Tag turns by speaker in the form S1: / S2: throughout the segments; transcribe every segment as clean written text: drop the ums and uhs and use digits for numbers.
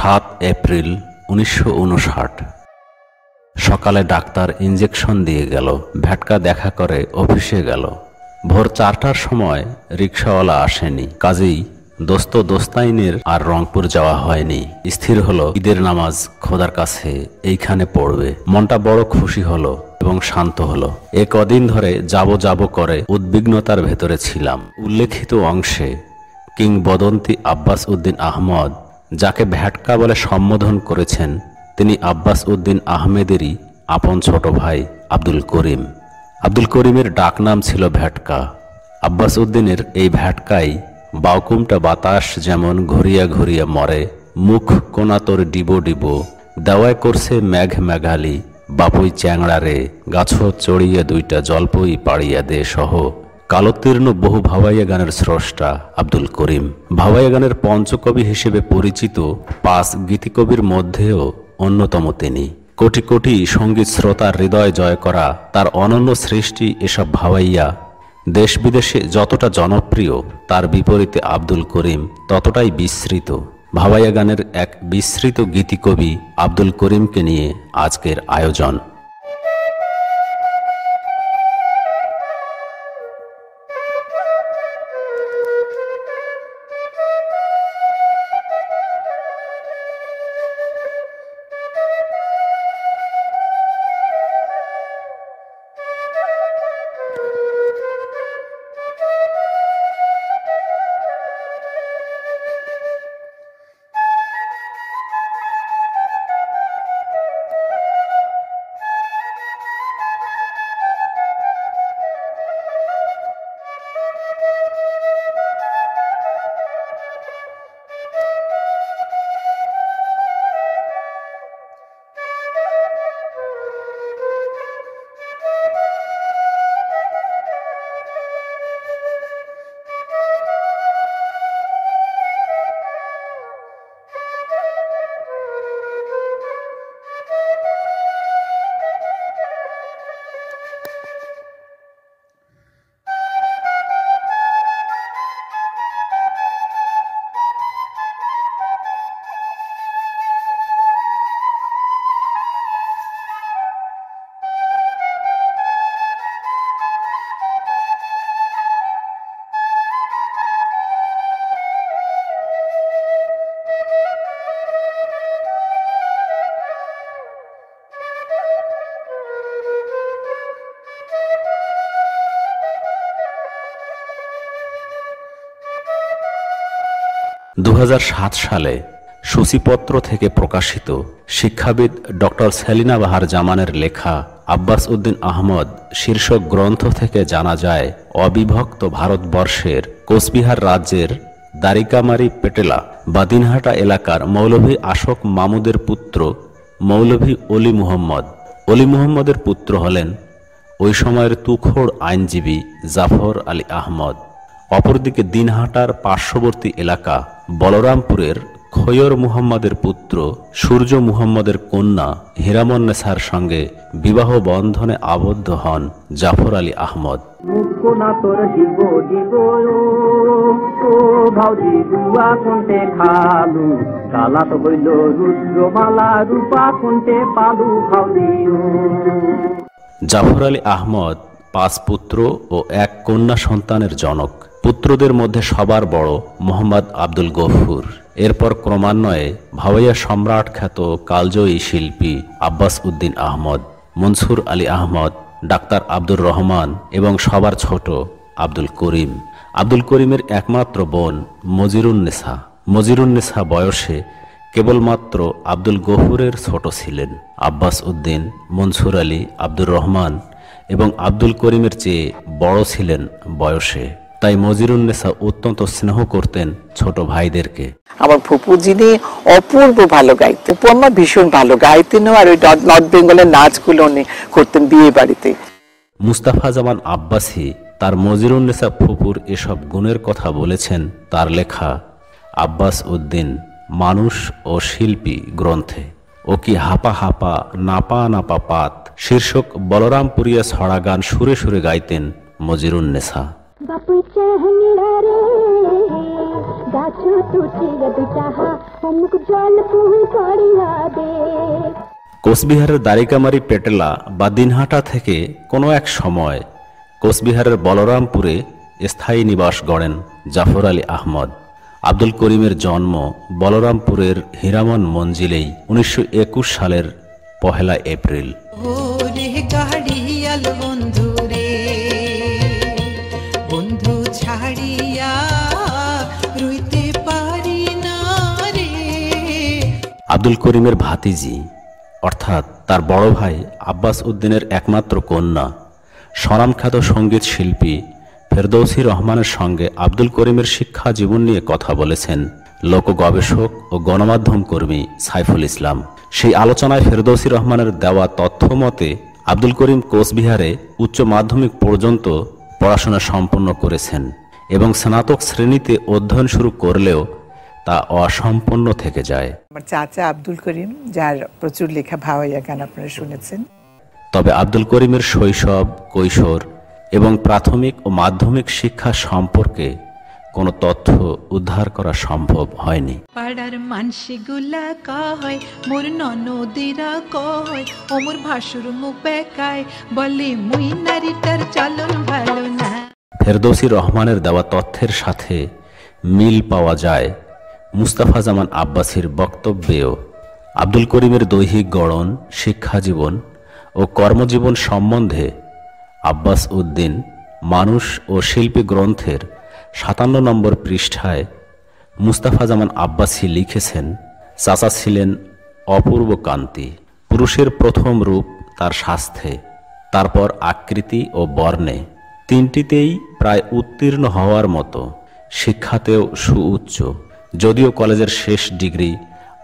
S1: 7 April 1959। সকালে doctor injection দিয়ে গেল। ভ্যাটকা দেখা করে অফিসে গেল। ভোর 4টার সময় রিক্সাওয়ালা আসেনি, কাজেই দোস্ত দোস্তাইনের আর রংপুর যাওয়া হয়নি। স্থির হলো ঈদের নামাজ খোদার কাছে এইখানে পড়বে। মনটা বড় খুশি হলো এবং শান্ত হলো। কদিন ধরে যাব করে উদ্বিগ্নতার ভেতরে ছিলাম। উল্লেখিত অংশে কিংবদন্তি আব্বাস উদ্দিন আহমদ, যাকে ভ্যাটকা বলে সম্বোধন করেছেন, তিনি আব্বাস উদ্দিন আহমেদেরই আপন ছোট ভাই আব্দুল করিম। আব্দুল করিমের ডাকনাম ছিল ভ্যাটকা। আব্বাস উদ্দিনের এই ভ্যাটকাই বাউকুমটা বাতাস যেমন ঘুরিয়া ঘুরিয়া মরে, মুখ কোনা তোর ডিবো ডিবো, দেওয়ায় করছে মেঘ মেঘালি, বাপুই চ্যাংড়া রে, গাছ চড়িয়া দুইটা জলপই পাড়িয়া দে সহ কালোত্তীর্ণ বহু ভাওয়াইয়া গানের স্রষ্টা আব্দুল করিম। ভাওয়াইয়া গানের পঞ্চকবি হিসেবে পরিচিত 5 গীতিকবির মধ্যেও অন্যতম তিনি। কোটি কোটি সঙ্গীত শ্রোতার হৃদয় জয় করা তার অনন্য সৃষ্টি এসব ভাওয়াইয়া দেশ বিদেশে যতটা জনপ্রিয়, তার বিপরীতে আব্দুল করিম ততটাই বিস্মৃত। ভাওয়াইয়া গানের এক বিস্মৃত গীতিকবি আব্দুল করিমকে নিয়ে আজকের আয়োজন। সালে সূচিপত্র থেকে প্রকাশিত শিক্ষাবিদ ডক্টর সেলিনা বাহার জামানের লেখা আব্বাস উদ্দিন আহমদ শীর্ষক গ্রন্থ থেকে জানা যায়, অবিভক্ত ভারতবর্ষের কোচবিহার রাজ্যের দারিকামারি পেটেলা বা দিনহাটা এলাকার মৌলভী আশোক মামুদের পুত্র মৌলভী অলি মুহম্মদ। অলি মুহম্মদের পুত্র হলেন ওই সময়ের তুখোড় আইনজীবী জাফর আলী আহমদ। অপরদিকে দিনহাটার পার্শ্ববর্তী এলাকা বলরামপুরের খৈয়র মুহাম্মদের পুত্র সূর্য মুহাম্মদের কন্যা হীরামন্নেসার সঙ্গে বিবাহ বন্ধনে আবদ্ধ হন জাফর আলী আহমদ। জাফর আলী আহমদ 5 পুত্র ও 1 কন্যা সন্তানের জনক। পুত্রদের মধ্যে সবার বড় মোহাম্মদ আব্দুল গফুর। এরপর ক্রমান্বয়ে ভাওয়াইয়া সম্রাট খ্যাত কালজয়ী শিল্পী আব্বাস উদ্দিন আহমদ, মনসুর আলী আহমদ, ডাক্তার আব্দুর রহমান এবং সবার ছোট আব্দুল করিম। আব্দুল করিমের একমাত্র বোন মজিরুন্নেসা। মজিরুন্নেসা বয়সে কেবলমাত্র আব্দুল গফুরের ছোট ছিলেন। আব্বাস উদ্দিন, মনসুর আলী, আব্দুর রহমান এবং আব্দুল করিমের চেয়ে বড় ছিলেন বয়সে। তাই মজিরুন্নেসা অত্যন্ত স্নেহ করতেন ছোট ভাইদেরকে।
S2: আমার ফুপু যিনি অপূর্ব ভালো গাইতেন, ফুপু আমার ভীষণ ভালো গাইতেন আর ওই নর্থ বেঙ্গলের নাচগুলো উনি করতেন বিয়ে বাড়িতে।
S1: মুস্তাফা জামান আব্বাসী তার মজিরুন্নেসা ফুপুর এসব গুণের কথা বলেছেন তার লেখা আব্বাস উদ্দিন মানুষ ও শিল্পী গ্রন্থে। ও কি হাপা হাপা নাপা নাপা পাত শীর্ষক বলরামপুরিয়া ছড়া গান সুরে সুরে গাইতেন মজিরুন্নেসা।
S3: গাছু টুটিয়া দুটাহা অমুক জল পুহু করিয়া দে।
S1: কোচবিহারের দারিকামারি পেটেলা বা দিনহাটা থেকে কোনো এক সময় কোচবিহারের বলরামপুরে স্থায়ী নিবাস গড়েন জাফর আলী আহমদ। আব্দুল করিমের জন্ম বলরামপুরের হীরামন মঞ্জিলেই 1921 সালের 1 এপ্রিল।
S4: বন্ধু ছাড়িয়া রইতে পারি না রে।
S1: আব্দুল করিমের ভাতিজি অর্থাৎ তার বড় ভাই আব্বাস উদ্দিনের একমাত্র কন্যা স্বনামখ্যাত সঙ্গীত শিল্পী ফেরদৌসী রহমানের সঙ্গে আব্দুল করিমের শিক্ষা জীবন নিয়ে কথা বলেছেন লোক গবেষক ও গণমাধ্যম কর্মী সাইফুল ইসলাম। সেই আলোচনায় ফেরদৌসী রহমানের দেওয়া তথ্য মতে আব্দুল করিম কোচবিহারে উচ্চ মাধ্যমিক পর্যন্ত পড়াশোনা সম্পন্ন করেছেন এবং স্নাতক শ্রেণীতে অধ্যয়ন শুরু করলেও তা অসম্পূর্ণ থেকে যায়।
S2: আমার চাচা আব্দুল করিম, যার প্রচুর লেখা ভাওয়াইয়া গান আপনারা শুনেছেন।
S1: তবে আব্দুল করিমের শৈশব, কৈশোর এবং প্রাথমিক ও মাধ্যমিক শিক্ষা সম্পর্কে কোনো তথ্য উদ্ধার করা সম্ভব হয়নি।
S4: পাড়ার মানসিগুলা কয়, মোর ননদিরা কয়, ও মোর ভাসুর মুখ বেকায়, বলে মুই নারীটার চলন ভালো না।
S1: ফেরদৌসী রহমানের দেওয়া তথ্যের সাথে মিল পাওয়া যায় মুস্তাফা জামান আব্বাসীর বক্তব্যেও। আব্দুল করিমের দৈহিক গড়ন, শিক্ষাজীবন ও কর্মজীবন সম্বন্ধে আব্বাস উদ্দিন মানুষ ও শিল্পী গ্রন্থের 57 নম্বর পৃষ্ঠায় মুস্তাফা জামান আব্বাসী লিখেছেন, চাচা ছিলেন অপূর্ব কান্তি। পুরুষের প্রথম রূপ তার স্বাস্থ্যে, তারপর আকৃতি ও বর্ণে, তিনটিতেই প্রায় উত্তীর্ণ হওয়ার মতো। শিক্ষাতেও সুউচ্চ, যদিও কলেজের শেষ ডিগ্রি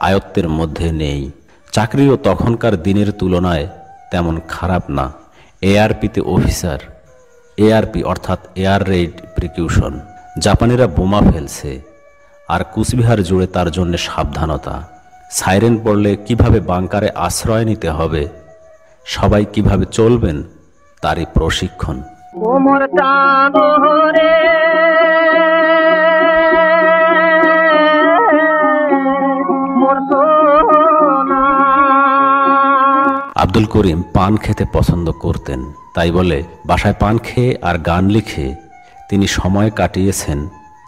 S1: আয়ত্তের মধ্যে নেই। চাকরিও তখনকার দিনের তুলনায় তেমন খারাপ না। এআরপিতে অফিসার। এআরপি অর্থাৎ এয়ার রেড প্রিকিউশন। জাপানিরা বোমা ফেলছে, আর কুচবিহার জুড়ে তার জন্য সাবধানতা। সাইরেন পড়লে কিভাবে বাংকারে আশ্রয় নিতে হবে, সবাই কিভাবে চলবেন, তারই প্রশিক্ষণ। আব্দুল করিম পান খেতে পছন্দ করতেন, তাই বলে বাসায় পান খেয়ে আর গান লিখে তিনি সময় কাটিয়েছেন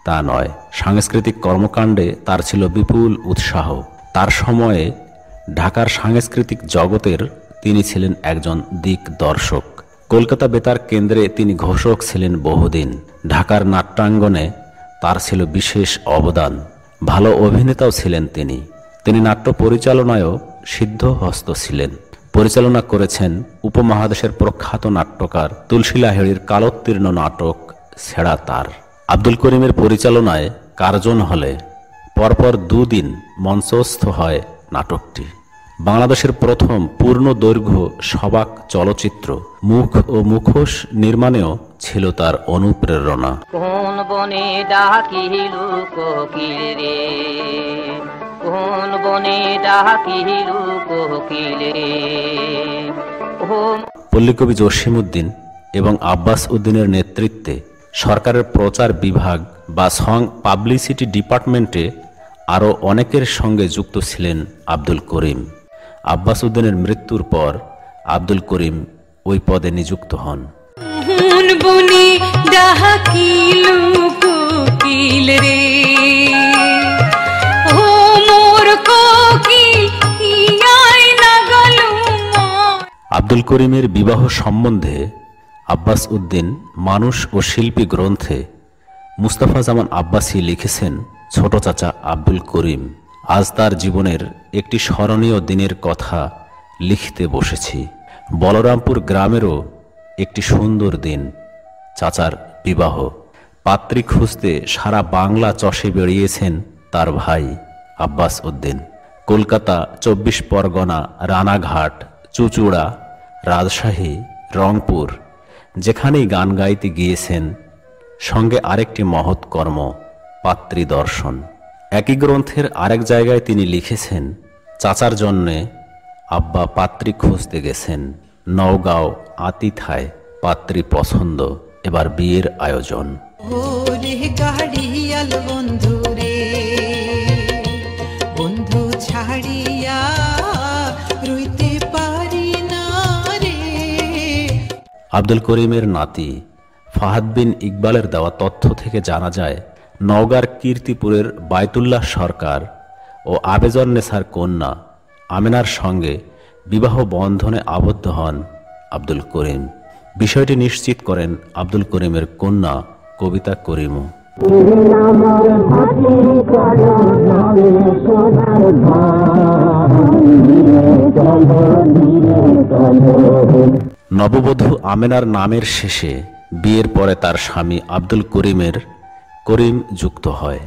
S1: তা নয়। সাংস্কৃতিক কর্মকাণ্ডে তার ছিল বিপুল উৎসাহ। তার সময়ে ঢাকার সাংস্কৃতিক জগতের তিনি ছিলেন একজন দিকদর্শক। কলকাতা বেতার কেন্দ্রে তিনি ঘোষক ছিলেন বহুদিন। ঢাকার নাট্যাঙ্গনে তার ছিল বিশেষ অবদান। ভালো অভিনেতাও ছিলেন তিনি। তিনি নাট্য পরিচালনায়ও সিদ্ধহস্ত ছিলেন। পরিচালনা করেছেন উপমহাদেশের প্রখ্যাত নাট্যকার তুলসী লাহিড়ীর কালোত্তীর্ণ নাটক ছেঁড়া তার। আব্দুল করিমের পরিচালনায় কার্জন হলে পরপর 2 দিন মঞ্চস্থ হয় নাটকটি। বাংলাদেশের প্রথম পূর্ণ দৈর্ঘ্য সবাক চলচ্চিত্র মুখ ও মুখোশ নির্মাণেও ছিল তার অনুপ্রেরণা।
S5: কোন বনে ডাকিল কোকিল রে, কোন বনে ডাকিল কোকিল রে।
S1: পল্লীকবি জসিমউদ্দিন এবং আব্বাস উদ্দিনের নেতৃত্বে সরকারের প্রচার বিভাগ বা সং পাবলিসিটি ডিপার্টমেন্টে আরও অনেকের সঙ্গে যুক্ত ছিলেন আব্দুল করিম। আব্বাস উদ্দিনের মৃত্যুর পর আব্দুল করিম ওই পদে নিযুক্ত হন। আব্দুল করিমের বিবাহ সম্বন্ধে আব্বাস উদ্দিন মানুষ ও শিল্পী গ্রন্থে মুস্তাফা জামান আব্বাসী লিখেছেন, ছোট চাচা আব্দুল করিম, আজ তার জীবনের একটি স্মরণীয় দিনের কথা লিখতে বসেছি। বলরামপুর গ্রামেরও একটি সুন্দর দিন, চাচার বিবাহ। পাত্রী খুঁজতে সারা বাংলা চষে বেরিয়েছেন তার ভাই আব্বাস উদ্দিন। কলকাতা, 24 পরগনা, রানাঘাট, চুঁচুড়া, রাজশাহী, রংপুর, যেখানেই গান গাইতে গিয়েছেন, সঙ্গে আরেকটি মহৎ কর্ম, পাত্রী দর্শন। একই গ্রন্থের আরেক জায়গায় তিনি লিখেছেন, চাচার জন্যে আব্বা পাত্রী খুঁজতে গেছেন, নওগাঁও আতিথায় পাত্রী পছন্দ, এবার বিয়ের আয়োজন।
S4: ওরে গাড়িয়াল বন্ধু রে, ছাড়িয়া রইতে পারি না রে।
S1: আব্দুল করিমের নাতি ফাহাদ বিন ইকবালের দেওয়া তথ্য থেকে জানা যায়, নওগাঁর কীর্তিপুরের বায়তুল্লাহ সরকার ও আবেজন নেসার কন্যা আমেনার সঙ্গে বিবাহ বন্ধনে আবদ্ধ হন আব্দুল করিম। বিষয়টি নিশ্চিত করেন আব্দুল করিমের কন্যা কবিতা করিমও। নববধূ আমেনার নামের শেষে বিয়ের পরে তার স্বামী আব্দুল করিমের করিম যুক্ত হয়,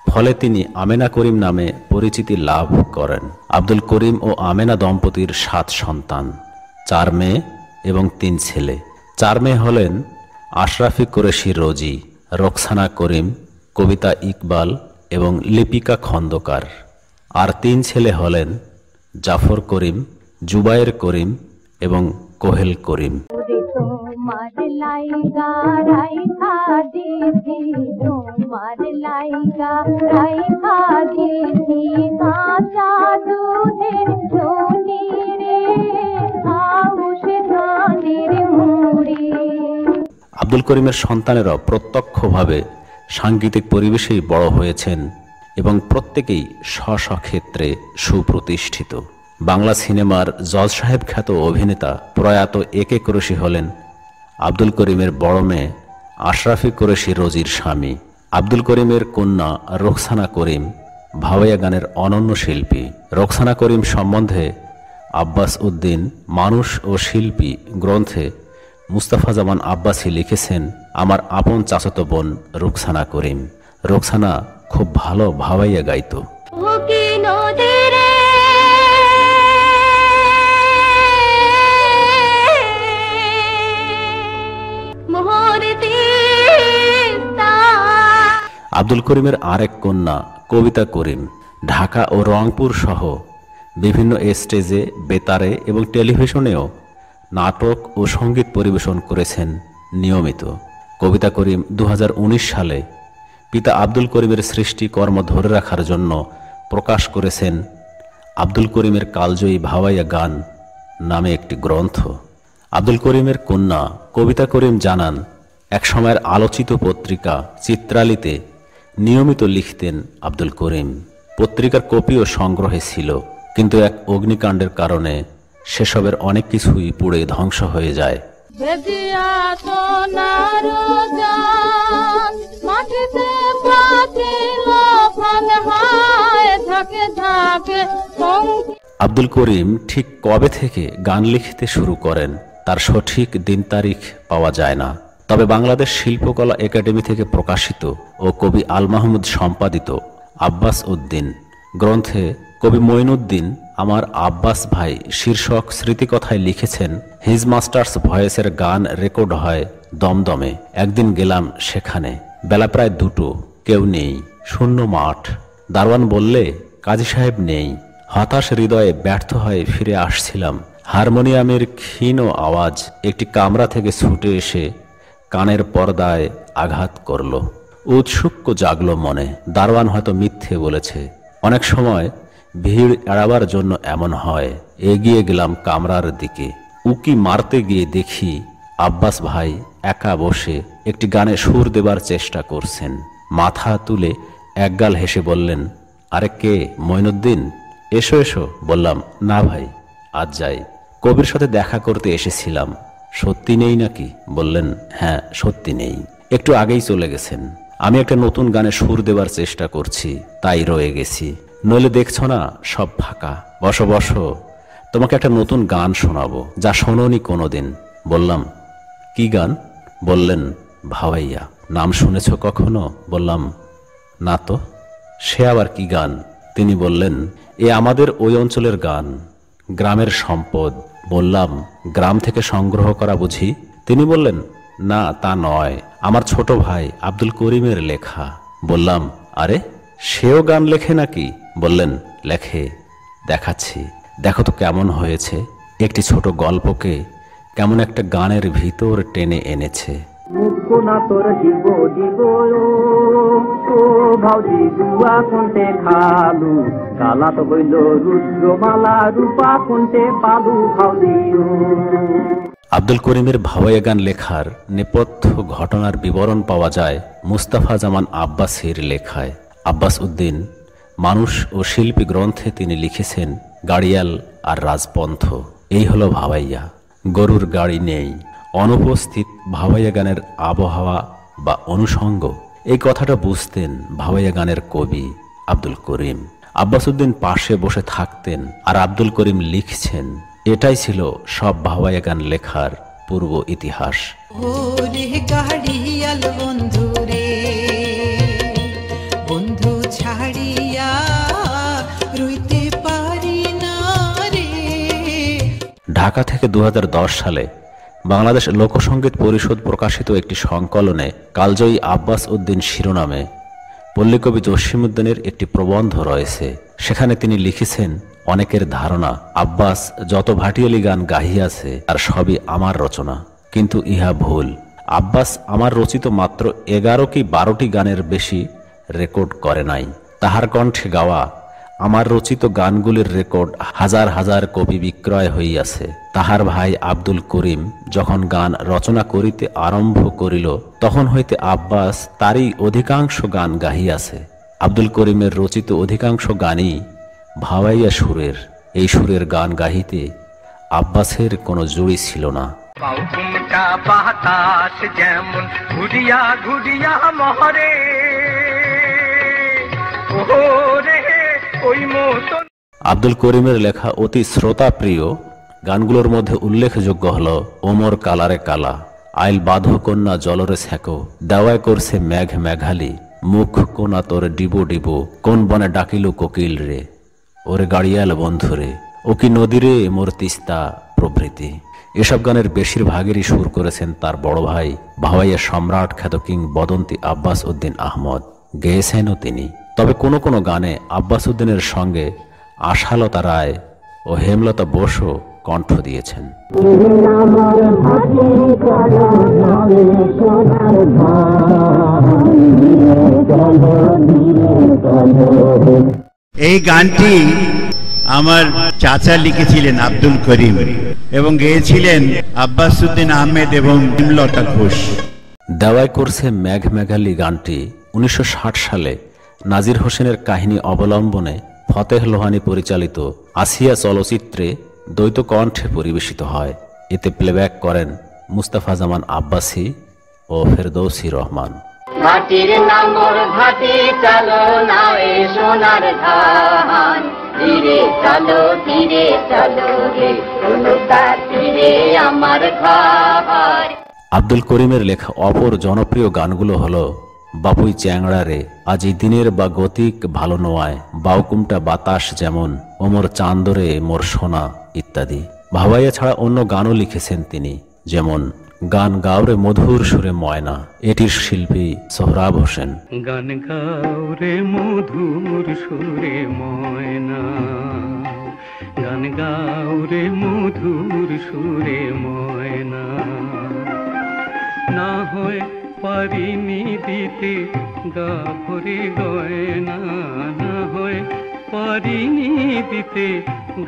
S1: ফলে তিনি আমেনা করিম নামে পরিচিতি লাভ করেন। আব্দুল করিম ও আমেনা দম্পতির 7 সন্তান, 4 মেয়ে এবং 3 ছেলে। 4 মেয়ে হলেন আশরাফি কুরেশি রোজি, রোকসানা করিম, কবিতা ইকবাল এবং লিপিকা খন্দকার। আর 3 ছেলে হলেন জাফর করিম, জুবায়ের করিম এবং কোহেল করিম।
S3: তোমার লাইগা রাইখা দিছি, তোমার লাইগা রাইখা দিছি কাঁচা দুধের জনি রে, আউশ ধানের মুড়ি।
S1: আব্দুল করিমের সন্তানেরা প্রত্যক্ষভাবে সাংগীতিক পরিবেশেই বড় হয়েছেন এবং প্রত্যেকেই স্ব ক্ষেত্রে সুপ্রতিষ্ঠিত। বাংলা সিনেমার জজ সাহেব খ্যাত অভিনেতা প্রয়াত একে কুরেশি হলেন আব্দুল করিমের বড় মেয়ে আশরাফি কুরেশি রোজির স্বামী। আব্দুল করিমের কন্যা রোকসানা করিম ভাওয়াইয়া গানের অনন্য শিল্পী। রোকসানা করিম সম্বন্ধে আব্বাস উদ্দিন মানুষ ও শিল্পী গ্রন্থে মুস্তাফা জামান আব্বাসী লিখেছেন, আমার আপন চাচাতো বোন রোকসানা করিম। রোকসানা খুব ভালো ভাওয়াইয়া গাইত। আব্দুল করিমের আরেক কন্যা কবিতা করিম ঢাকা ও রংপুর সহ বিভিন্ন স্টেজে, বেতারে এবং টেলিভিশনেও নাটক ও সঙ্গীত পরিবেশন করেছেন নিয়মিত। কবিতা করিম 2019 সালে পিতা আব্দুল করিমের সৃষ্টিকর্ম ধরে রাখার জন্য প্রকাশ করেছেন আব্দুল করিমের কালজয়ী ভাওয়াইয়া গান নামে একটি গ্রন্থ। আব্দুল করিমের কন্যা কবিতা করিম জানান, এক সময়ের আলোচিত পত্রিকা চিত্রালীতে নিয়মিত লিখতেন আব্দুল করিম। পত্রিকার কপিও সংগ্রহে ছিল, কিন্তু এক অগ্নিকাণ্ডের কারণে সেসবের অনেক কিছুই পুড়ে ধ্বংস হয়ে যায়। আব্দুল করিম ঠিক কবে থেকে গান লিখতে শুরু করেন তার সঠিক দিন তারিখ পাওয়া যায় না, তবে বাংলাদেশ শিল্পকলা একাডেমি থেকে প্রকাশিত ও কবি আল মাহমুদ সম্পাদিত আব্বাস উদ্দিন গ্রন্থে কবি মঈনুদ্দিন আমার আব্বাস ভাই শীর্ষক স্মৃতিকথায় লিখেছেন, হিজ মাস্টার্স ভয়েসের গান রেকর্ড হয় দমদমে। একদিন গেলাম সেখানে, বেলা প্রায় 2টো, কেউ নেই, শূন্য মাঠ। দারোয়ান বললে কাজী সাহেব নেই। হতাশ হৃদয়ে ব্যর্থ হয়ে ফিরে আসছিলাম। হারমোনিয়ামের ক্ষীণ আওয়াজ একটি কামরা থেকে ছুটে এসে কানের পর্দায় আঘাত করল। উৎসুক্য জাগলো মনে, দারোয়ান হয়তো মিথ্যে বলেছে। অনেক সময় ভিড় এড়াবার জন্য এমন হয়। এগিয়ে গেলাম কামরার দিকে, উকি মারতে গিয়ে দেখি আব্বাস ভাই একা বসে একটি গানে সুর দেবার চেষ্টা করছেন। মাথা তুলে একগাল হেসে বললেন, আরে কে, মঈনুদ্দিন? এসো এসো। বললাম, না ভাই, আজ যাই, কবির সাথে দেখা করতে এসেছিলাম। সত্যি নেই নাকি? বললেন, হ্যাঁ সত্যি নেই, একটু আগেই চলে গেছেন। আমি একটা নতুন গানে সুর দেবার চেষ্টা করছি, তাই রয়ে গেছি, নইলে দেখছো না সব ফাঁকা। বসো বসো, তোমাকে একটা নতুন গান শোনাবো, যা শোনোনি কোনোদিন। বললাম, কি গান? বললেন, ভাওয়াইয়া। নাম শুনেছ কখনো? বললাম, না তো। সে আবার কি গান? তিনি বললেন, এ আমাদের ওই অঞ্চলের গান, গ্রামের সম্পদ। বললাম, গ্রাম থেকে সংগ্রহ করা বুঝি? তিনি বললেন, না তা নয়, আমার ছোট ভাই আব্দুল করিমের লেখা। বললাম, আরে সেও গান লেখে নাকি? বললেন, লেখে, দেখাচ্ছি, দেখো তো কেমন হয়েছে। একটি ছোট গল্পকে কেমন একটা গানের ভিতর টেনে এনেছে।
S6: মুখো না তোর দিব দিব ও ভাউজি দুয়া কোনতে খালু কালা তো হইল রুদ্রমালা রূপা কোনতে পালু ভাউজি
S1: আব্দুল করিমের ভাওয়াইয়া গান লেখার নেপথ্য ঘটনার বিবরণ পাওয়া যায় মুস্তাফা জামান আব্বাসীর লেখায়। আব্বাস উদ্দিন মানুষ ও শিল্পী গ্রন্থে তিনি লিখেছেন, গাড়িয়াল আর রাজপন্থ এই হলো ভাওয়াইয়া, গরুর গাড়ি নেই। অনুপস্থিত ভাওয়াইয়া গানের আবহাওয়া বা অনুষঙ্গ, এই কথাটা বুঝতেন ভাওয়াইয়া গানের কবি আব্দুল করিম। আব্বাস উদ্দিন পাশে বসে থাকতেন আর আব্দুল করিম লিখছেন। এটাই ছিল সব ভাওয়াইয়া গান লেখার পূর্ব ইতিহাস।
S4: ওরে গাড়িয়াল বন্ধু রে, বন্ধু ছাড়িয়া রইতে পারি না রে।
S1: ঢাকা থেকে 2010 সালে বাংলাদেশ লোকসঙ্গীত পরিষদ প্রকাশিত একটি সংকলনে কালজয়ী আব্বাস উদ্দিন শিরোনামে পল্লীকবি জসীমউদ্দিনের একটি প্রবন্ধ রয়েছে। সেখানে তিনি লিখেছেন, অনেকের ধারণা আব্বাস যত ভাটিয়ালি গান গাহিয়াছে আর সবই আমার রচনা, কিন্তু ইহা ভুল। আব্বাস আমার রচিত মাত্র 11 কি 12টি গানের বেশি রেকর্ড করে নাই। তাহার কণ্ঠে গাওয়া আমার রচিত গানগুলির রেকর্ড হাজার হাজার কপি বিক্রয় হইয়াছে। তাহার ভাই আব্দুল করিম যখন গান রচনা করিতে আরম্ভ করিল, তখন হইতে আব্বাস তারই অধিকাংশ গান গাহিয়াছে। আব্দুল করিমের রচিত অধিকাংশ গানই ভাওয়াইয়া সুরের। এই সুরের গান গাহিতে আব্বাসের কোনো জুড়ি ছিল না।
S6: ঘুমটা বাতাস যেমন ঘুরিয়া ঘুরিয়া মহরে ওরে ওই মতন।
S1: আব্দুল করিমের লেখা অতি শ্রোতাপ্রিয় গানগুলোর মধ্যে উল্লেখযোগ্য হল ওমর কালারে কালা, আইল বাঁধো কন্যা জলরে ছ্যাঁকো, দেওয়ায় করছে মেঘ মেঘালি, মুখ কোনা তোর ডিবো ডিবো, কোন বনে ডাকিল কোকিল রে, ওরে গাড়িয়াল বন্ধুরে, ও কি নদীরে মোর তিস্তা প্রভৃতি। এসব গানের বেশিরভাগেরই সুর করেছেন তার বড় ভাই ভাওয়াইয়া সম্রাট খ্যাত কিংবদন্তি আব্বাস উদ্দিন আহমদ। গেয়েছেনও তিনি। তবে কোনো কোনো গানে আব্বাস উদ্দিনের সঙ্গে আশালতা রায় ও হেমলতা বসু কণ্ঠ দিয়েছেন।
S7: এই গানটি আমার চাচা লিখেছিলেন আব্দুল করিম এবং গেয়েছিলেন আব্বাস উদ্দিন আহমেদ এবং হেমলতা ঘোষ।
S1: দেওয়ায় করছে মেঘ মেঘালি গানটি 1960 সালে নাজির হোসেনের কাহিনী অবলম্বনে ফতেহ লোহানী পরিচালিত আসিয়া চলচ্চিত্রে দ্বৈত কণ্ঠে পরিবেশিত হয়। এতে প্লেব্যাক করেন মুস্তাফা জামান আব্বাসী ও ফেরদৌসী রহমান।
S5: ঘাটির নাঙ্গল ঘাটি চলো নাওয়ে সোনার ধান, ধীরে চলো রে উলুকা তীরে আমার ঘর।
S1: আব্দুল করিমের লেখা অপর জনপ্রিয় গানগুলো হলো বাপুই চ্যাংড়া রে, আজ এই দিনের বা গতিক ভালো নোয়ায়, বাউকুমটা বাতাস যেমন, ওমর চান্দরে মোর সোনা ইত্যাদি। ভাওয়াইয়া ছাড়া অন্য গানও লিখেছেন তিনি, যেমন গান গাওরে মধুর সুরে ময়না, এটির শিল্পী সোহরাব হোসেন।
S6: গান গাওরে মধুর সুরে ময়না, গান গাওরে মধুর সুরে ময়না, না হয় পারিনি দিতে গা ভরে গয়না, না হয় পারিনি দিতে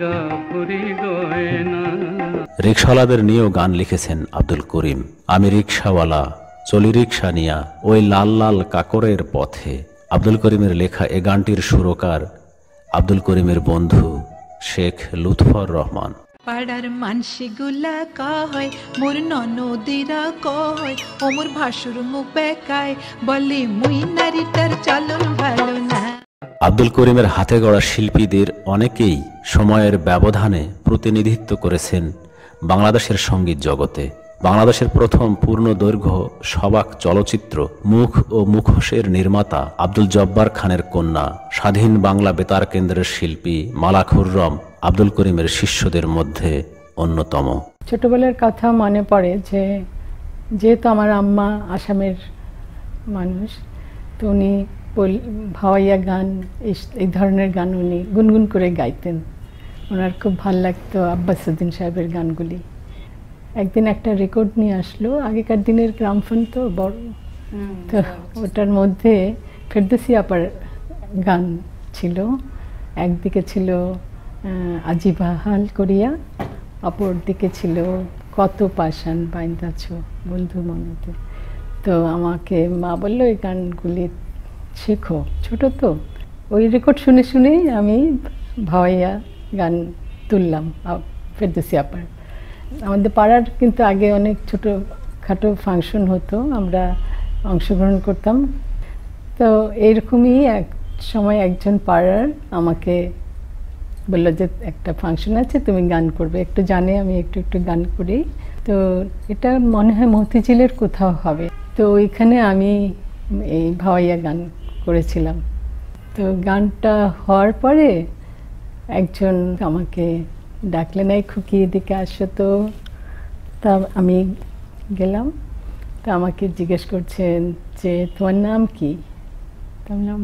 S6: গা ভরে গয়না।
S1: রিকশাওয়ালাদের নিয়েও গান লিখেছেন আব্দুল করিম। আমি রিকশাওয়ালা চলি রিকশা নিয়া ওই লাল লাল কাকরের পথে। আব্দুল করিমের লেখা এ গানটির সুরকার আব্দুল করিমের বন্ধু শেখ লুৎফর রহমান।
S4: পাড়ার মানসিগুলা কয় মোর ননদিরা কয়, ও মোর ভাসুর মুখ বেকায় বলে মুই নারীটার চলন ভালো না।
S1: আব্দুল করিমের হাতে গড়া শিল্পীদের অনেকেই সময়ের ব্যবধানে প্রতিনিধিত্ব করেছেন বাংলাদেশের সঙ্গীত জগতে। বাংলাদেশের প্রথম পূর্ণ দৈর্ঘ্য সবাক চলচ্চিত্র মুখ ও মুখোশের নির্মাতা আব্দুল জব্বার খানের কন্যা, স্বাধীন বাংলা বেতার কেন্দ্রের শিল্পী মালা খুররম আব্দুল করিমের শিষ্যদের মধ্যে অন্যতম।
S8: ছোটবেলার কথা মনে পড়ে যে যেহেতু আমার আম্মা আসামের মানুষ, তো উনি ভাওয়াইয়া গান এই ধরনের গান উনি গুনগুন করে গাইতেন। ওনার খুব ভাল লাগতো আব্বাস উদ্দিন সাহেবের গানগুলি। একদিন একটা রেকর্ড নিয়ে আসলো, আগেকার দিনের গ্রামফোন তো বড়, তো ওটার মধ্যে ফেরদৌসী আপার গান ছিল। একদিকে ছিল আজিবা হাল করিয়া, অপর দিকে ছিল কত পাষাণ বাইন্দাছ বন্ধু মনেতে। তো আমাকে মা বললো এই গানগুলি শেখো, ছোট তো। ওই রেকর্ড শুনে শুনেই আমি ভাওয়াইয়া গান তুললাম ফেরদৌসী আপার। আমাদের পাড়ার কিন্তু আগে অনেক ছোটোখাটো ফাংশন হতো, আমরা অংশগ্রহণ করতাম। তো এইরকমই এক সময় একজন পাড়ার আমাকে বললো যে একটা ফাংশন আছে, তুমি গান করবে। একটু জানে আমি একটু একটু গান করি, তো এটা মনে হয় মতিঝিলের কোথাও হবে। তো ওইখানে আমি এই ভাওয়াইয়া গান করেছিলাম। তো গানটা হওয়ার পরে একজন আমাকে ডাকলেন, এই খুকি এদিকে আসো তো। তা আমি গেলাম, তা আমাকে জিজ্ঞেস করছেন যে তোমার নাম কি? তা বললাম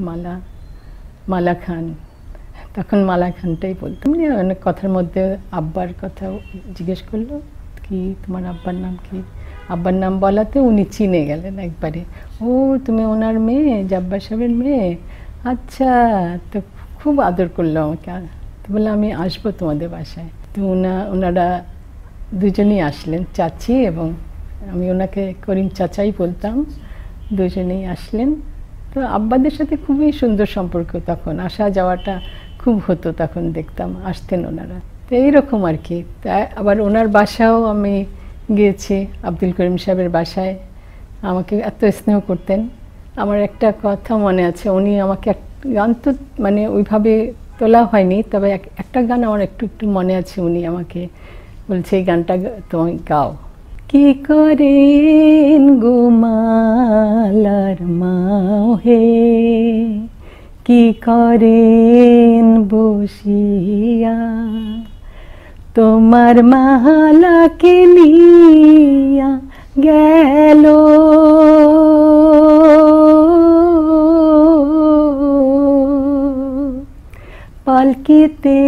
S8: মালা খান। তখন মালা খানটাই বলতাম, অনেক কথার মধ্যে আব্বার কথা জিজ্ঞেস করলো, কি তোমার আব্বার নাম কি? আব্বার নাম বলাতে উনি চিনে গেলেন একবারে, ও তুমি ওনার মেয়ে, জাব্বার সাহেবের মেয়ে, আচ্ছা। তো খুব আদর করলো আমাকে। তো বললাম আমি আসবো তোমাদের বাসায়। তো ওনারা দুজনেই আসলেন, চাচি এবং আমি ওনাকে করিম চাচাই বলতাম, দুজনেই আসলেন। তো আব্বাদের সাথে খুবই সুন্দর সম্পর্ক, তখন আসা যাওয়াটা খুব হতো, তখন দেখতাম আসতেন ওনারা। তো এইরকম আর কি। তা আবার ওনার বাসাও আমি গিয়েছি, আব্দুল করিম সাহেবের বাসায়। আমাকে এত স্নেহ করতেন। আমার একটা কথা মনে আছে, উনি আমাকে গান তো মানে ওইভাবে তোলা হয়নি, তবে একটা গান আমার একটু একটু মনে আছে। উনি আমাকে বলছে এই গানটা তুমি গাও। কি করেন গো মালার মাও হে, কি করেন বসিয়া, তোমার মালাকে নিয়া গেল পালকিতে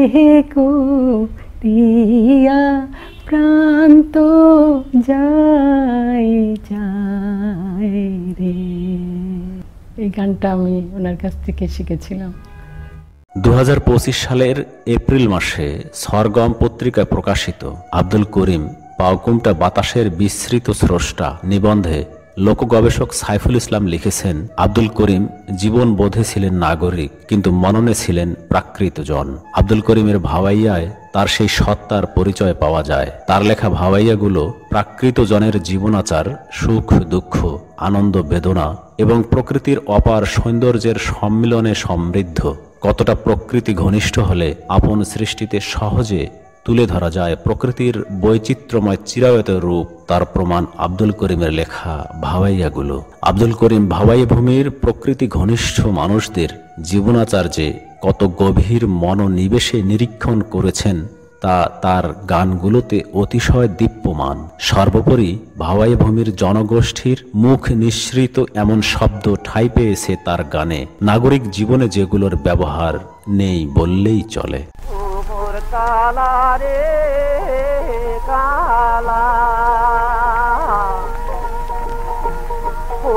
S8: করিয়া, প্রান্ত যায় যায় রে। এই গানটা আমি ওনার কাছ থেকে শিখেছিলাম।
S1: 2025 সালের এপ্রিল মাসে সরগম পত্রিকায় প্রকাশিত আব্দুল করিম পাউকুমটা বাতাসের বিস্তৃত স্রষ্টা নিবন্ধে লোকগবেষক সাইফুল ইসলাম লিখেছেন, আব্দুল করিম জীবন বোধে ছিলেন নাগরিক, কিন্তু মননে ছিলেন প্রাকৃতজন। আব্দুল করিমের ভাওয়াইয়ায় তার সেই সত্তার পরিচয় পাওয়া যায়। তার লেখা ভাওয়াইয়াগুলো প্রাকৃতজনের জীবনাচার, সুখ দুঃখ, আনন্দ বেদনা এবং প্রকৃতির অপার সৌন্দর্যের সম্মিলনে সমৃদ্ধ। কতটা প্রকৃতি ঘনিষ্ঠ হলে আপন সৃষ্টিতে সহজে তুলে ধরা যায় প্রকৃতির বৈচিত্র্যময় চিরায়ত রূপ, তার প্রমাণ আব্দুল করিমের লেখা ভাওয়াইয়াগুলো। আব্দুল করিম ভাওয়াই ভূমির প্রকৃতি ঘনিষ্ঠ মানুষদের জীবনাচার যে কত গভীর মনোনিবেশে নিরীক্ষণ করেছেন তা তার গানগুলোতে অতিশয় দীপ্যমান। সর্বোপরি ভাওয়াই ভূমির জনগোষ্ঠীর মুখ নিঃসৃত এমন শব্দ ঠাঁই পেয়েছে তার গানে, নাগরিক জীবনে যেগুলোর ব্যবহার নেই বললেই চলে।
S6: কালা রে কালা,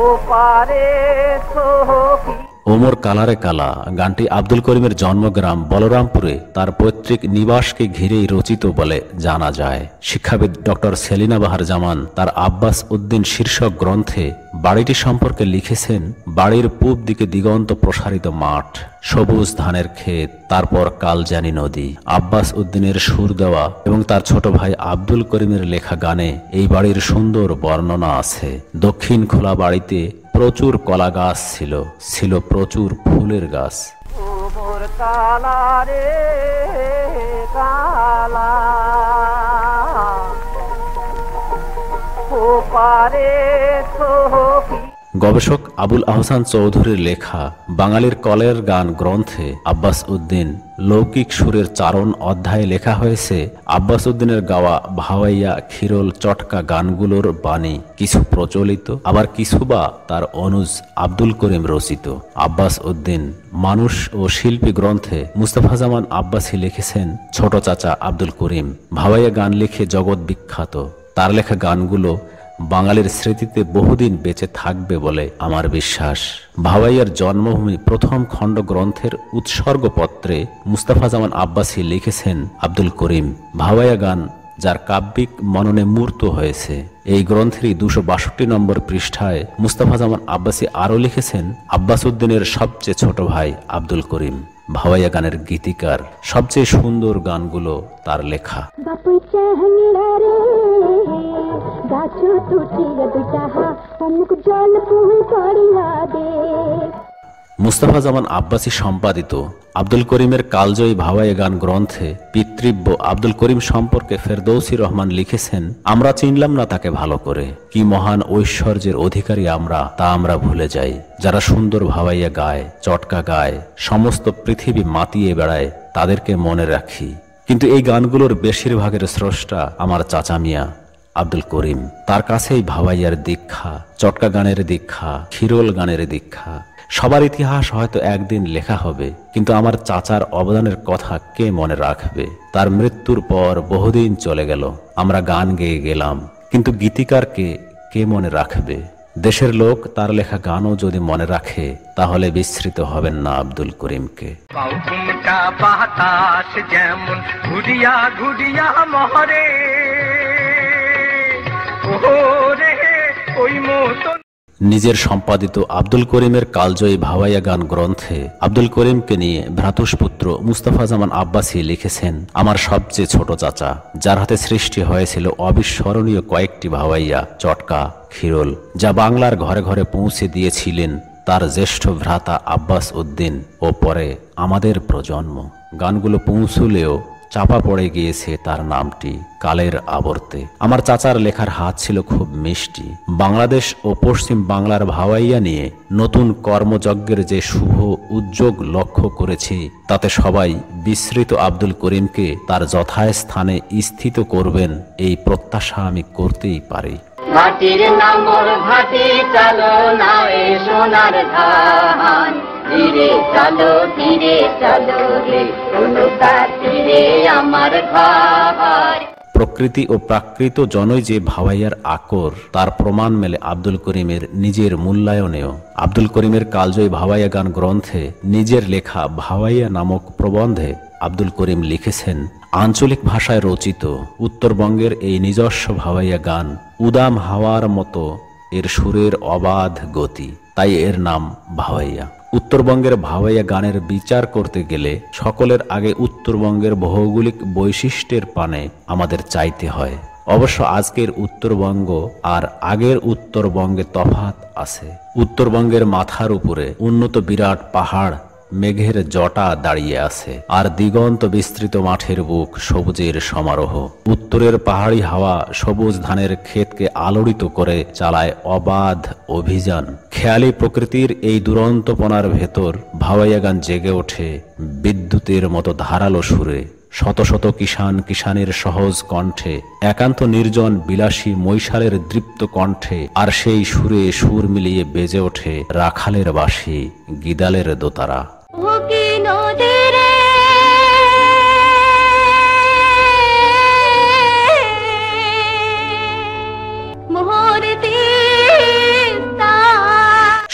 S6: ওপারে
S1: ওমর কালারে কালা গানটি আব্দুল করিমের জন্মগ্রাম বলরামপুরে তার পৈতৃক নিবাসকে ঘিরেই রচিত বলে জানা যায়। শিক্ষাবিদ ডক্টর সেলিনা বাহার জামান তার আব্বাস উদ্দিন শীর্ষক গ্রন্থে বাড়িটি সম্পর্কে লিখেছেন, বাড়ির পূব দিকে দিগন্ত প্রসারিত মাঠ, সবুজ ধানের ক্ষেত, তারপর কালজানি নদী। আব্বাস উদ্দিনের সুর দেওয়া এবং তার ছোট ভাই আব্দুল করিমের লেখা গানে এই বাড়ির সুন্দর বর্ণনা আছে। দক্ষিণ খোলা বাড়িতে প্রচুর কলা গাছ ছিল, ছিল প্রচুর ফুলের গাছ।
S6: কালা রে কালা, ওপারে
S1: গবেষক আবুল আহসান চৌধুরীর লেখা বাঙালির কলের গান গ্রন্থে আব্বাস উদ্দিন লৌকিক সুরের চারণ অধ্যায়ে লেখা হয়েছে, আব্বাস উদ্দিনের গাওয়া ভাওয়াইয়া খিরল চটকা গানগুলোর বাণী কিছু প্রচলিত, আবার কিছু বা তার অনুজ আব্দুল করিম রচিত। আব্বাস উদ্দিন মানুষ ও শিল্পী গ্রন্থে মুস্তাফা জামান আব্বাসী লিখেছেন, ছোট চাচা আব্দুল করিম ভাওয়াইয়া গান লিখে জগৎ বিখ্যাত। তার লেখা গানগুলো বাঙালির স্মৃতিতে বহুদিন বেঁচে থাকবে বলে আমার বিশ্বাস। ভাওয়াইয়ার জন্মভূমি প্রথম খণ্ড গ্রন্থের উৎসর্গপত্রে মুস্তাফা জামান আব্বাসী লিখেছেন আব্দুল করিম। ভাওয়াইয়া গান যার কাব্যিক মননে মূর্ত হয়েছে। এই গ্রন্থেরই 262 নম্বর পৃষ্ঠায় মুস্তাফা জামান আব্বাসী আরও লিখেছেন, আব্বাস উদ্দিনের সবচেয়ে ছোট ভাই আব্দুল করিম ভাওয়াইয়া গানের গীতিকার। সবচেয়ে সুন্দর গানগুলো তার লেখা। মুস্তাফা জামান আব্বাসী সম্পাদিত আব্দুল করিমের কালজয়ী ভাওয়াইয়া গান গ্রন্থে পিতৃব্য আব্দুল করিম সম্পর্কে ফেরদৌসী রহমান লিখেছেন, আমরা চিনলাম না তাকে ভালো করে, কি মহান ঐশ্বর্যের অধিকারী আমরা তা আমরা ভুলে যাই। যারা সুন্দর ভাওয়াইয়া গায়, চটকা গায়, সমস্ত পৃথিবী মাতিয়ে বেড়ায়, তাদেরকে মনে রাখি। কিন্তু এই গানগুলোর বেশিরভাগের স্রষ্টা আমার চাচা মিয়া আব্দুল করিম। তার কাছেই ভাওয়াইয়ার দীক্ষা, চটকা গানের দীক্ষা, খিরোল গানের দীক্ষা। সবার ইতিহাস হয়তো একদিন লেখা হবে, কিন্তু আমার চাচার অবদানের কথা কে মনে রাখবে? তার মৃত্যুর পর বহুদিন চলে গেল, আমরা গান গেয়ে গেলাম, কিন্তু গীতিকারকে কে মনে রাখবে? দেশের লোক তার লেখা গানও যদি মনে রাখে, তাহলে বিস্মৃত হবেন না আব্দুল করিমকে।
S6: বাতাস যেমন ঘুরিয়া ঘুরিয়া মহরে, ওই মতন
S1: নিজের সম্পাদিত আব্দুল করিমের কালজয়ী ভাওয়াইয়া গান গ্রন্থে আব্দুল করিমকে নিয়ে ভ্রাতুষ্পুত্র মুস্তাফা জামান আব্বাসী লিখেছেন, আমার সবচেয়ে ছোট চাচা, যার হাতে সৃষ্টি হয়েছিল অবিস্মরণীয় কয়েকটি ভাওয়াইয়া, চটকা, খিরোল, যা বাংলার ঘরে ঘরে পৌঁছে দিয়েছিলেন তার জ্যেষ্ঠ ভ্রাতা আব্বাস উদ্দিন ও পরে আমাদের প্রজন্ম। গানগুলো পৌঁছলেও চাপা পড়ে গিয়েছে তার নামটি কালের আবর্তে। আমার চাচার লেখার হাত ছিল খুব মিষ্টি। বাংলাদেশ ও পশ্চিম বাংলার ভাওয়াইয়া নিয়ে নতুন কর্মযজ্ঞের যে শুভ উদ্যোগ লক্ষ্য করেছি, তাতে সবাই বিস্মৃত আব্দুল করিমকে তার যথাস্থানে স্থিত করবেন, এই প্রত্যাশা আমি করতেই পারি।
S5: ভাটির নামর ভাটি চলো না এ সোনার ধান, ধীরে চলো রে অনুকা তীরে আমার ঘর।
S1: প্রকৃতি ও প্রাকৃত জনই যে ভাওয়াইয়ার আকর, তার প্রমাণ মেলে আব্দুল করিমের নিজের মূল্যায়নেও। আব্দুল করিমের কালজয়ী ভাওয়াইয়া গান গ্রন্থে নিজের লেখা ভাওয়াইয়া নামক প্রবন্ধে আব্দুল করিম লিখেছেন, আঞ্চলিক ভাষায় রচিত উত্তরবঙ্গের এই নিজস্ব ভাওয়াইয়া গান উদাম হাওয়ার মতো, এর সুরের অবাধ গতি, তাই এর নাম ভাওয়াইয়া। উত্তরবঙ্গের ভাওয়াইয়া গানের বিচার করতে গেলে সকলের আগে উত্তরবঙ্গের ভৌগোলিক বৈশিষ্ট্যের পানে আমাদের চাইতে হয়। অবশ্য আজকের উত্তরবঙ্গ আর আগের উত্তরবঙ্গে তফাৎ আছে। উত্তরবঙ্গের মাথার উপরে উন্নত বিরাট পাহাড় মেঘের জটা দাঁড়িয়ে আছে, আর দিগন্ত বিস্তৃত মাঠের বুক সবুজের সমারোহ। উত্তরের পাহাড়ি হাওয়া সবুজ ধানের ক্ষেতকে আলোড়িত করে চালায় অবাধ অভিযান। খেয়ালি প্রকৃতির এই দুরন্তপনার ভেতর ভাওয়াইয়া গান জেগে ওঠে বিদ্যুতের মতো ধারালো সুরে, শত শত কিষানের সহজ কণ্ঠে, একান্ত নির্জন বিলাসী মৈশালের দৃপ্ত কণ্ঠে, আর সেই সুরে সুর মিলিয়ে বেজে ওঠে রাখালের বাঁশি, গিদালের দোতারা।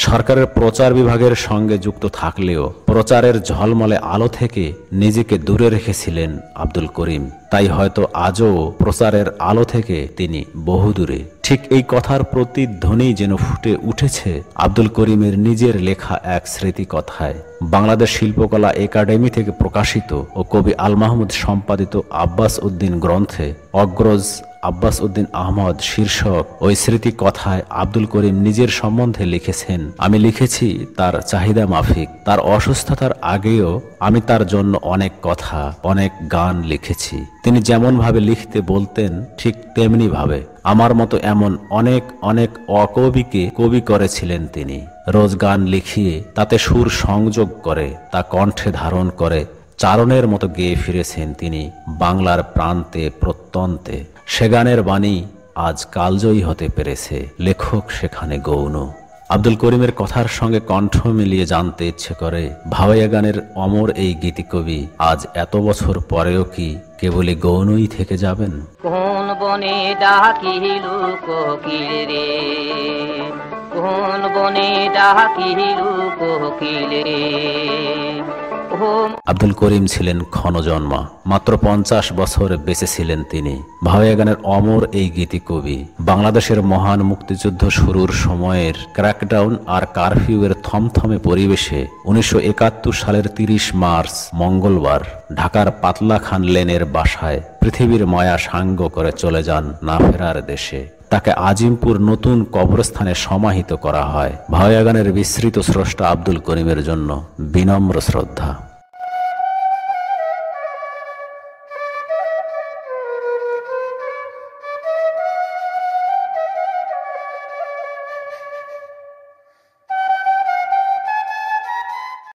S1: সরকারের প্রচার বিভাগের সঙ্গে যুক্ত থাকলেও প্রচারের ঝলমলে আলো থেকে নিজেকে দূরে রেখেছিলেন আব্দুল করিম। তাই হয়তো আজও প্রচারের আলো থেকে তিনি বহুদূরে। ঠিক এই কথার প্রতিধ্বনি যেন ফুটে উঠেছে আব্দুল করিমের নিজের লেখা এক স্মৃতি কথায়। বাংলাদেশ শিল্পকলা একাডেমি থেকে প্রকাশিত ও কবি আল মাহমুদ সম্পাদিত আব্বাস উদ্দিন গ্রন্থে অগ্রজ আব্বাস উদ্দিন আহমদ শীর্ষক ওই স্মৃতি কথায় আব্দুল করিম নিজের সম্বন্ধে লিখেছেন, আমি লিখেছি তার চাহিদা মাফিক। তার অসুস্থতার আগেও আমি তার জন্য অনেক কথা, অনেক গান লিখেছি। তিনি যেমন ভাবে লিখতে বলতেন ঠিক তেমনি ভাবে আমার মতো এমন অনেক অনেক অকবিকে কবি করেছিলেন তিনি। রোজ গান লিখিয়ে তাতে সুর সংযোগ করে তা কণ্ঠে ধারণ করে চারণের মতো গেয়ে ফিরেছেন তিনি বাংলার প্রান্তে প্রত্যন্তে। সে গানের বাণী আজ কালজয়ী হতে পেরেছে, লেখক সেখানে গৌণ। আব্দুল করিমের কথার সঙ্গে কণ্ঠ মিলিয়ে জানতে ইচ্ছে করে ভাওয়াইয়া গানের অমর এই গীতিকবি আজ এত বছর পরেও কি কেবলই গৌণই থেকে যাবেন?
S5: কোন বনে ডাকিল কোকিল রে, কোন বনে ডাকিল কোকিল রে।
S1: আব্দুল করিম ছিলেন ক্ষণজন্মা, মাত্র 50 বছর বেঁচে ছিলেন তিনি। ভাওয়াইয়া গানের অমর এই গীতিকবি বাংলাদেশের মহান মুক্তিযুদ্ধ শুরুর সময়ের ক্র্যাকডাউন আর কারফিউয়ের থমথমে পরিবেশে 1971 সালের 30 মার্চ মঙ্গলবার ঢাকার পাতলা খান লেনের বাসায় পৃথিবীর মায়া সাঙ্গ করে চলে যান না ফেরার দেশে। তাকে আজিমপুর নতুন কবরস্থানে সমাহিত করা হয়। ভাওয়াইয়া গানের বিস্মৃত স্রষ্টা আব্দুল করিমের জন্য বিনম্র শ্রদ্ধা।